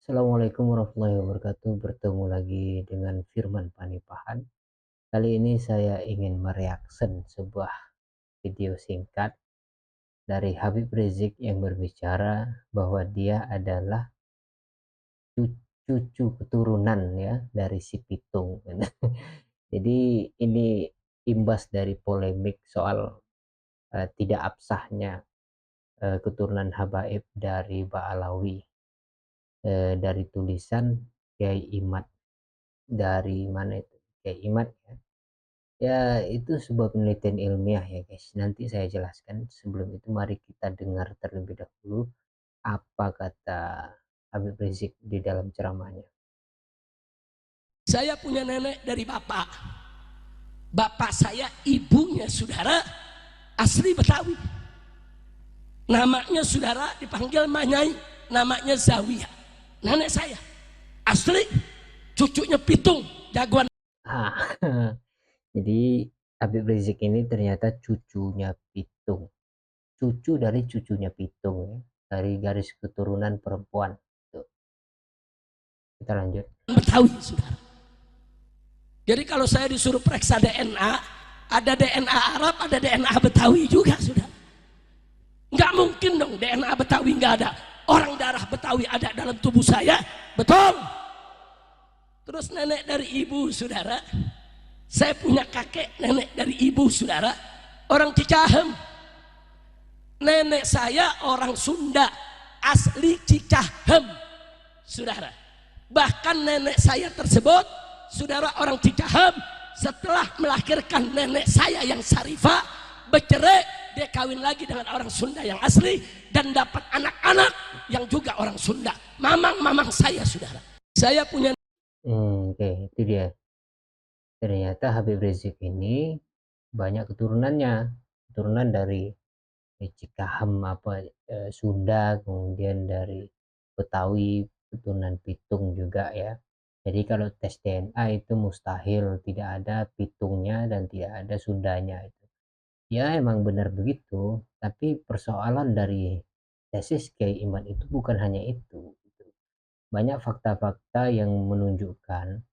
Assalamualaikum warahmatullahi wabarakatuh. Bertemu lagi dengan Firman Panipahan. Kali ini saya ingin mereaction sebuah video singkat dari Habib Rizik yang berbicara bahwa dia adalah cucu keturunan ya dari si Pitung. Jadi ini imbas dari polemik soal tidak absahnya keturunan habaib dari Ba'alawi, dari tulisan Kiai Imad. Dari mana itu? Kiai Imad ya. Ya, itu sebuah penelitian ilmiah ya guys. Nanti saya jelaskan. Sebelum itu mari kita dengar terlebih dahulu apa kata Habib Rizik di dalam ceramahnya. Saya punya nenek dari bapak. Bapak saya ibunya saudara asli Betawi. Namanya saudara dipanggil Manyai, namanya Zawiyah. Nenek saya asli cucunya Pitung, jagoan. Ah, jadi Habib Rizik ini ternyata cucunya Pitung. Cucu dari cucunya Pitung ya. Dari garis keturunan perempuan. Tuh. Kita lanjut. Betawi saudara. Jadi kalau saya disuruh periksa DNA, ada DNA Arab, ada DNA Betawi juga saudara. Nggak mungkin dong DNA Betawi nggak ada. Orang darah Betawi ada dalam tubuh saya, betul. Terus nenek dari ibu saudara, saya punya kakek nenek dari ibu saudara, orang Cicahem. Nenek saya orang Sunda, asli Cicahem saudara. Bahkan nenek saya tersebut saudara orang Cicahem, setelah melahirkan nenek saya yang Sarifah bercerai, dia kawin lagi dengan orang Sunda yang asli dan dapat anak-anak yang juga orang Sunda. Mamang saya saudara. Saya punya Oke, itu dia. Ternyata Habib Rizik ini banyak keturunannya. Keturunan dari Cicahem Sunda, kemudian dari Betawi, keturunan Pitung juga ya. Jadi kalau tes DNA itu mustahil, tidak ada Pitungnya dan tidak ada Sundanya itu. Ya emang benar begitu, tapi persoalan dari tesis Kiai Iman itu bukan hanya itu. Gitu. Banyak fakta-fakta yang menunjukkan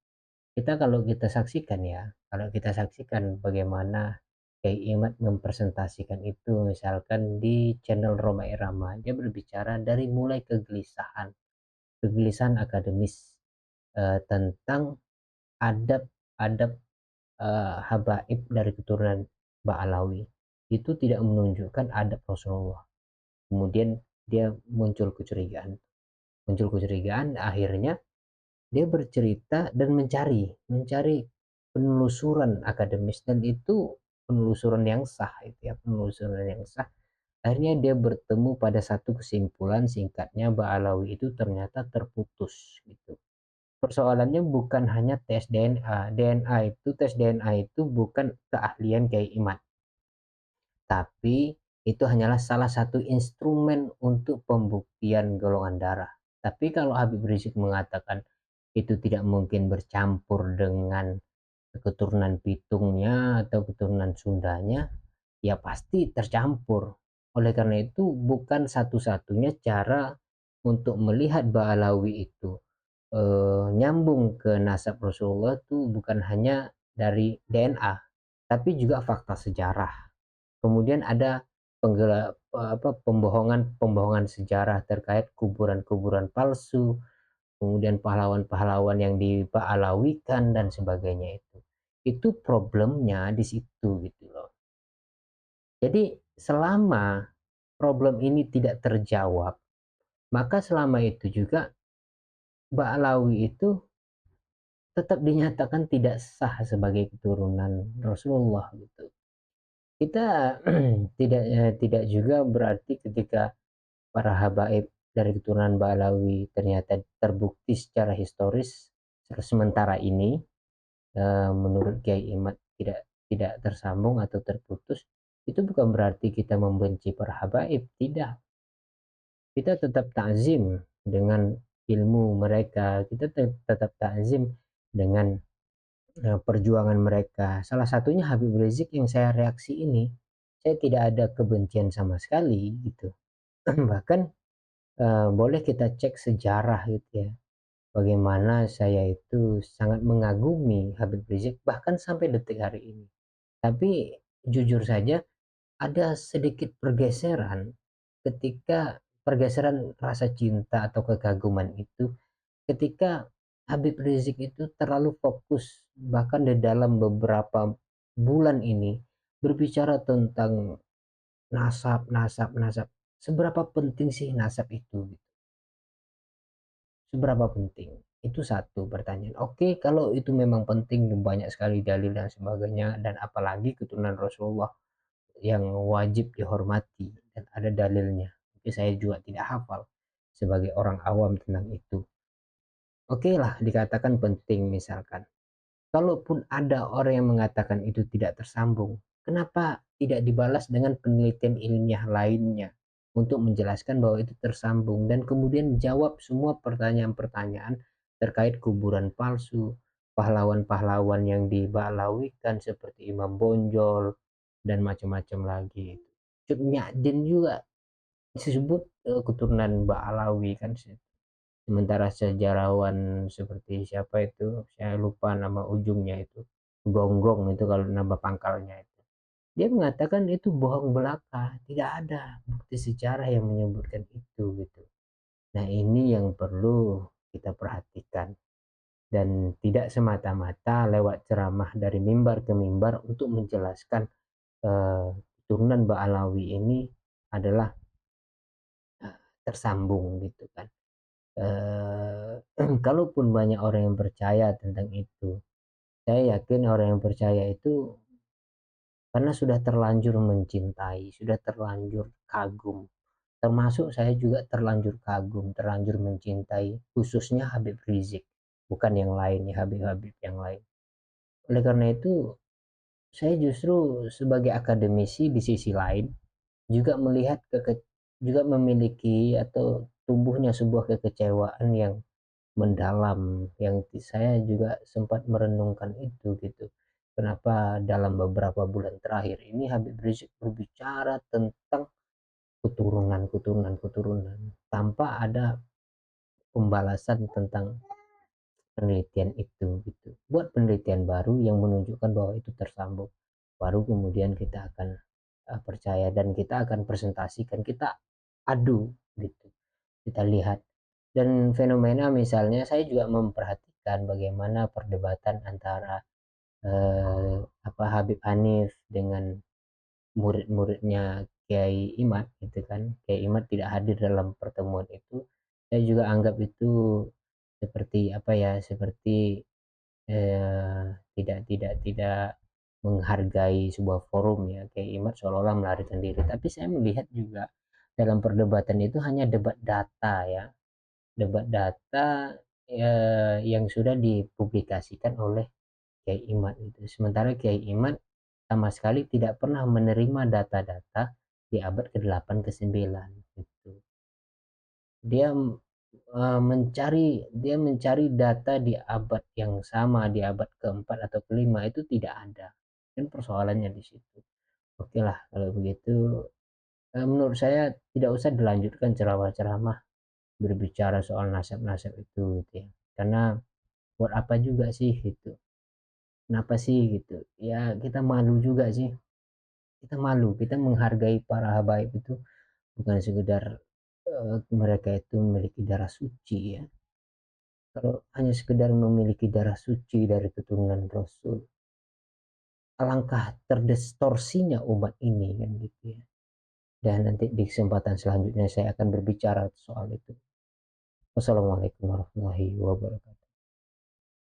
kalau kita saksikan ya, kalau kita saksikan bagaimana Kiai Imad mempresentasikan itu misalkan di channel Roma Irama, dia berbicara dari mulai kegelisahan akademis tentang adab-adab habaib dari keturunan Ba'alawi itu tidak menunjukkan adab Rasulullah. Kemudian dia muncul kecurigaan, akhirnya dia bercerita dan mencari penelusuran akademis, dan itu penelusuran yang sah itu ya, penelusuran yang sah. Akhirnya dia bertemu pada satu kesimpulan singkatnya, Ba'alawi itu ternyata terputus gitu. Persoalannya bukan hanya tes DNA. Tes DNA itu bukan keahlian Kiai Imad, tapi itu hanyalah salah satu instrumen untuk pembuktian golongan darah. Tapi kalau Habib Rizik mengatakan itu tidak mungkin bercampur dengan keturunan Pitungnya atau keturunan Sundanya, ya pasti tercampur. Oleh karena itu bukan satu-satunya cara untuk melihat Ba'alawi itu nyambung ke nasab Rasulullah itu bukan hanya dari DNA, tapi juga fakta sejarah. Kemudian ada pembohongan sejarah terkait kuburan-kuburan palsu, kemudian pahlawan-pahlawan yang diba'alawikan dan sebagainya itu. Itu problemnya di situ gitu loh. Jadi selama problem ini tidak terjawab, maka selama itu juga Ba'alawi itu tetap dinyatakan tidak sah sebagai keturunan Rasulullah gitu. Kita tidak juga berarti ketika para habaib dari keturunan Ba'alawi ternyata terbukti secara historis sementara ini menurut Kiai Imad tidak tersambung atau terputus, itu bukan berarti kita membenci para habaib, tidak. Kita tetap takzim dengan ilmu mereka, kita tetap takzim dengan perjuangan mereka. Salah satunya Habib Rizik yang saya reaksi ini, saya tidak ada kebencian sama sekali gitu. Bahkan boleh kita cek sejarah gitu ya, bagaimana saya itu sangat mengagumi Habib Rizik bahkan sampai detik hari ini. Tapi jujur saja ada sedikit pergeseran ketika pergeseran rasa cinta atau kekaguman itu ketika Habib Rizik itu terlalu fokus bahkan di dalam beberapa bulan ini berbicara tentang nasab, nasab, nasab. Seberapa penting sih nasab itu? Seberapa penting? Itu satu pertanyaan. Oke, kalau itu memang penting banyak sekali dalil dan sebagainya dan apalagi keturunan Rasulullah yang wajib dihormati dan ada dalilnya. Tapi saya juga tidak hafal sebagai orang awam tentang itu. Oke lah, dikatakan penting misalkan. Kalaupun ada orang yang mengatakan itu tidak tersambung, kenapa tidak dibalas dengan penelitian ilmiah lainnya untuk menjelaskan bahwa itu tersambung dan kemudian jawab semua pertanyaan-pertanyaan terkait kuburan palsu, pahlawan-pahlawan yang dibalawikan seperti Imam Bonjol dan macam-macam lagi. Cut Nyadin juga disebut keturunan Ba'alawi kan, sementara sejarawan seperti siapa itu saya lupa nama ujungnya itu, Gonggong itu kalau nama pangkalnya itu, dia mengatakan itu bohong belaka, tidak ada bukti sejarah yang menyebutkan itu gitu. Nah ini yang perlu kita perhatikan dan tidak semata-mata lewat ceramah dari mimbar ke mimbar untuk menjelaskan turunan Ba'alawi ini adalah tersambung gitu kan. Kalaupun banyak orang yang percaya tentang itu, saya yakin orang yang percaya itu karena sudah terlanjur mencintai, sudah terlanjur kagum. Termasuk saya juga terlanjur kagum, terlanjur mencintai, khususnya Habib Rizik, bukan yang lainnya, Habib-Habib yang lain. Oleh karena itu, saya justru sebagai akademisi di sisi lain juga melihat juga memiliki atau tumbuhnya sebuah kekecewaan yang mendalam yang saya juga sempat merenungkan itu gitu. Kenapa dalam beberapa bulan terakhir ini Habib Rizik berbicara tentang keturunan, keturunan, keturunan tanpa ada pembalasan tentang penelitian itu gitu. Buat penelitian baru yang menunjukkan bahwa itu tersambung. Baru kemudian kita akan percaya dan kita akan presentasikan, kita adu gitu. Kita lihat. Dan fenomena misalnya saya juga memperhatikan bagaimana perdebatan antara apa Habib Hanif dengan murid-muridnya Kiai Imad gitu kan. Kiai Imad tidak hadir dalam pertemuan itu. Saya juga anggap itu seperti apa ya, seperti eh, tidak menghargai sebuah forum ya. Kiai Imad seolah-olah melarikan diri. Tapi saya melihat juga dalam perdebatan itu hanya debat data ya, debat data yang sudah dipublikasikan oleh Kiai Imad itu. Sementara Kiai Imad sama sekali tidak pernah menerima data-data di abad ke-8 ke-9 gitu. Dia mencari data di abad yang sama, di abad keempat atau kelima itu tidak ada. Dan persoalannya di situ. Oke lah kalau begitu, menurut saya tidak usah dilanjutkan ceramah-ceramah berbicara soal nasab-nasab itu gitu ya. Karena buat apa juga sih gitu. Kenapa sih gitu? Ya kita malu juga sih. Kita malu, kita menghargai para habaib itu bukan sekedar mereka itu memiliki darah suci ya. Kalau hanya sekedar memiliki darah suci dari keturunan Rasul, alangkah terdistorsinya umat ini kan gitu ya. Dan nanti di kesempatan selanjutnya saya akan berbicara soal itu. Wassalamualaikum warahmatullahi wabarakatuh.